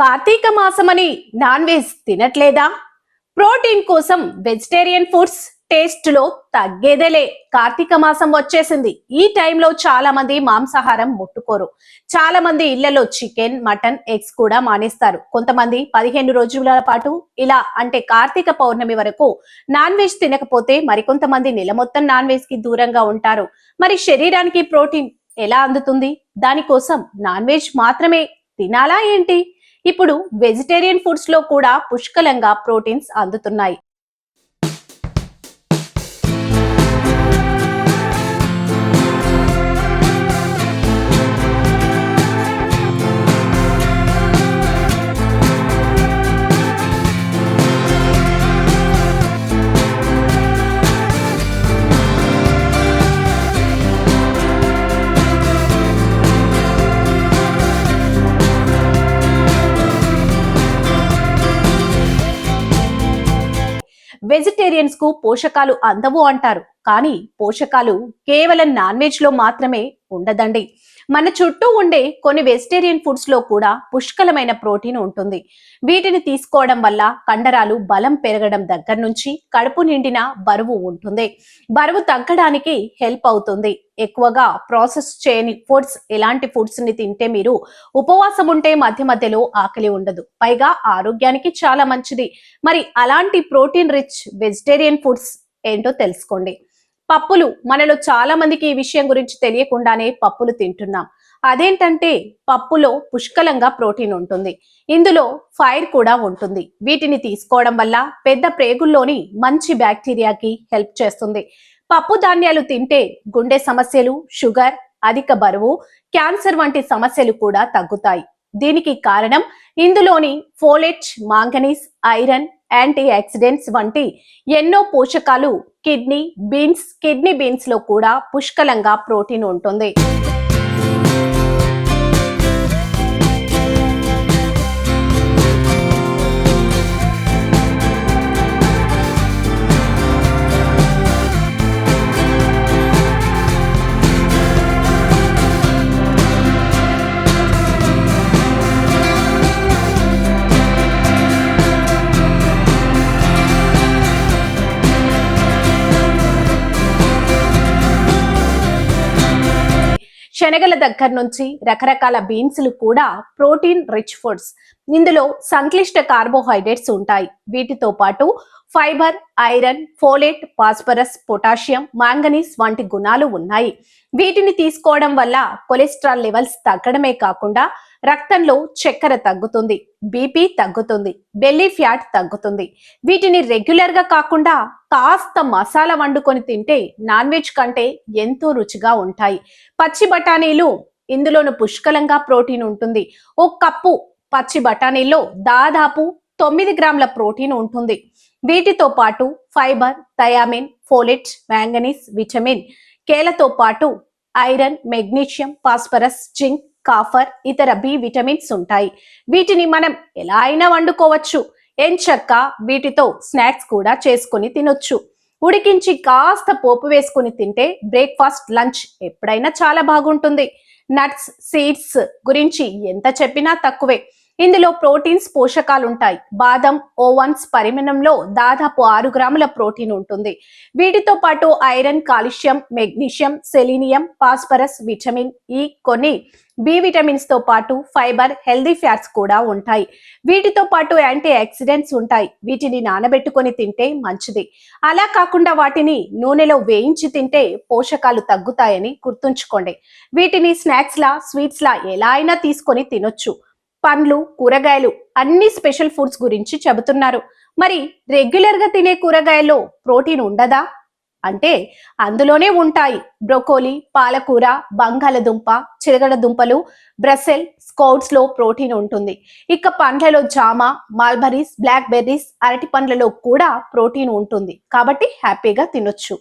కార్తీక మాసమని non veg తినట్లేదా? Protein కోసం వెజిటేరియన్ ఫుడ్స్ టేస్ట్ లో తగ్గేదేలే. కార్తీక మాసం వచ్చేసింది. ఈ టైంలో చాలా మంది మాంసాహారం ముట్టుకోరు. చాలా మంది ఇళ్లలో చికెన్, మటన్, ఎగ్స్ కూడా మానేస్తారు. కొంతమంది 15 రోజుల పాటు ఇలా అంటే కార్తీక పౌర్ణమి వరకు నాన్ వెజ్ తినకపోతే మరికొంతమంది నెల మొత్తం నాన్ వెజ్ కి దూరంగా ఉంటారు. మరి శరీరానికి ప్రోటీన్ ఎలా అందుతుంది? దానికోసం నాన్ వెజ్ మాత్రమే తినాలా ఏంటి? ఇప్పుడు వెజిటేరియన్ ఫుడ్స్ లో కూడా పుష్కలంగా ప్రోటీన్స్ అందుతున్నాయి. వెజిటేరియన్స్ కు పోషకాలు అందవు అంటారు, కానీ పోషకాలు కేవలం నాన్ వెజ్ లో మాత్రమే ఉండదండి. మన చుట్టూ ఉండే కొన్ని వెజిటేరియన్ ఫుడ్స్ లో కూడా పుష్కలమైన ప్రోటీన్ ఉంటుంది. వీటిని తీసుకోవడం వల్ల కండరాలు బలం పెరగడం దగ్గర నుంచి కడుపు నిండిన బరువు ఉంటుంది. బరువు తగ్గడానికి హెల్ప్ అవుతుంది. ఎక్కువగా ప్రాసెస్ చేయని ఫుడ్స్, ఎలాంటి ఫుడ్స్ ని తింటే మీరు ఉపవాసం ఉంటే మధ్య మధ్యలో ఆకలి ఉండదు, పైగా ఆరోగ్యానికి చాలా మంచిది. మరి అలాంటి ప్రోటీన్ రిచ్ వెజిటేరియన్ ఫుడ్స్ ఏంటో తెలుసుకోండి. పప్పులు, మనలో చాలా మందికి ఈ విషయం గురించి తెలియకుండానే పప్పులు తింటున్నాం. అదేంటంటే పప్పులో పుష్కలంగా ప్రోటీన్ ఉంటుంది. ఇందులో ఫైర్ కూడా ఉంటుంది. వీటిని తీసుకోవడం వల్ల పెద్ద ప్రేగుల్లోని మంచి బ్యాక్టీరియాకి హెల్ప్ చేస్తుంది. పప్పు ధాన్యాలు తింటే గుండె సమస్యలు, షుగర్, అధిక బరువు, క్యాన్సర్ వంటి సమస్యలు కూడా తగ్గుతాయి. దీనికి కారణం ఇందులోని folate, manganese, iron, antioxidants వంటి ఎన్నో పోషకాలు. కిడ్నీ బీన్స్ లో కూడా పుష్కలంగా ప్రోటీన్ ఉంటుంది. శనగల దగ్గర నుంచి రకరకాల బీన్స్లు కూడా ప్రోటీన్ రిచ్ ఫుడ్స్. ఇందులో సంక్లిష్ట కార్బోహైడ్రేట్స్ ఉంటాయి. వీటితో పాటు fibre, iron, folate, phosphorus, potassium, manganese వంటి గుణాలు ఉన్నాయి. వీటిని తీసుకోవడం వల్ల కొలెస్ట్రాల్ లెవెల్స్ తగ్గడమే కాకుండా రక్తంలో చక్కెర తగ్గుతుంది, బీపీ తగ్గుతుంది, బెల్లీ ఫ్యాట్ తగ్గుతుంది. వీటిని రెగ్యులర్ గా కాకుండా కాస్త మసాలా వండుకొని తింటే నాన్ వెజ్ కంటే ఎంతో రుచిగా ఉంటాయి. పచ్చి బఠానీలు, ఇందులోను పుష్కలంగా ప్రోటీన్ ఉంటుంది. ఓ కప్పు పచ్చి బఠానీల్లో దాదాపు 9 గ్రాముల ప్రోటీన్ ఉంటుంది. వీటితో పాటు fibre, thiamine, folate, manganese, vitamin కేలతో పాటు iron, magnesium, phosphorus, zinc, copper, ఇతర బి విటమిన్స్ ఉంటాయి. వీటిని మనం ఎలా అయినా వండుకోవచ్చు. ఎంచక్క వీటితో స్నాక్స్ కూడా చేసుకుని తినొచ్చు. ఉడికించి కాస్త పోపు వేసుకుని తింటే బ్రేక్ఫాస్ట్, లంచ్ ఎప్పుడైనా చాలా బాగుంటుంది. నట్స్, సీడ్స్ గురించి ఎంత చెప్పినా తక్కువే. ఇందులో ప్రోటీన్స్, పోషకాలుంటాయి. బాదం, ఓవన్స్ పరిమాణంలో దాదాపు 6 గ్రాముల ప్రోటీన్ ఉంటుంది. వీటితో పాటు iron, calcium, magnesium, selenium, phosphorus, vitamin E, కొన్ని బి విటమిన్స్ తో పాటు ఫైబర్, హెల్దీ ఫ్యాట్స్ కూడా ఉంటాయి. వీటితో పాటు యాంటీ ఆక్సిడెంట్స్ ఉంటాయి. వీటిని నానబెట్టుకొని తింటే మంచిది. అలా కాకుండా వాటిని నూనెలో వేయించి తింటే పోషకాలు తగ్గుతాయని గుర్తుంచుకోండి. వీటిని స్నాక్స్ లా, స్వీట్స్ లా ఎలా అయినా తీసుకొని తినొచ్చు. పండ్లు, కూరగాయలు అన్ని స్పెషల్ ఫుడ్స్ గురించి చెబుతున్నారు. మరి రెగ్యులర్ గా తినే కూరగాయల్లో ప్రోటీన్ ఉండదా అంటే అందులోనే ఉంటాయి. బ్రోకోలీ, పాలకూర, బంగాళదుంప, చిలగడ దుంపలు, బ్రసెల్ స్ప్రౌట్స్ లో ప్రోటీన్ ఉంటుంది. ఇక పండ్లలో జామ, మాల్బరీస్, బ్లాక్ బెర్రీస్, అరటి పండ్లలో కూడా ప్రోటీన్ ఉంటుంది. కాబట్టి హ్యాపీగా తినొచ్చు.